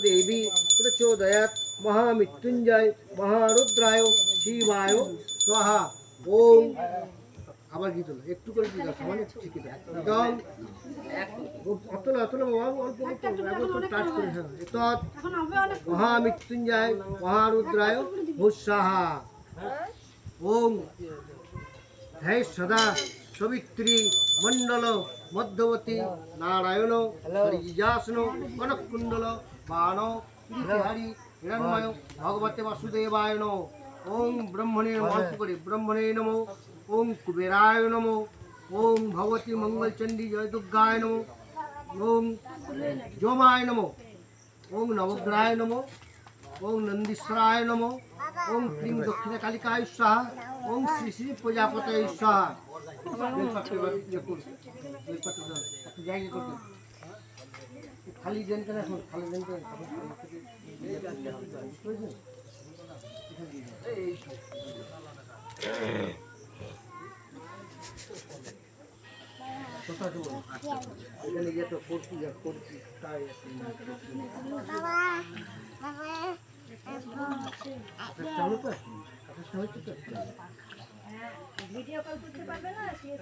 देवी प्रचोदयात् महामृत्युंजय महारुद्राय शिवाय स्वाहा ओम আবার কি হলো একটু করে কি দাও সামান্য ঠিক আছে একদম অতলা অতলা বাবা অল্প অল্প একদম টাচ করে হ্যাঁ এত মহামৃত্যুঞ্জয় মহারুদ্রায় ভূষাহা ওম হে সদা সবিত্রী মণ্ডল মধ্যবতী নারায়ণ হরিজাসন কনকুণ্ডল বাণ হরি হিরণ্ময় ভগবতে বাসুদেবায় নমঃ ওম ব্রহ্মণে নমঃ অল্প করে ব্রহ্মণে নমঃ ओम कुबेराय नमो ओम भगवती मंगलचंडी जय दुर्गाय नमो ओम जोमाय नमो ओम नवग्रहाय नमो ओम नंदीश्वराय नमो ओम क्लीं दक्षिण कालिकाय स्वाहा ओम श्री श्री प्रजापतये स्वाहा खाली देन के खाली देन के কথা তো আচ্ছা এখানে যে তো করছি তাই চলো তো ভিডিও কল করতে পারবে না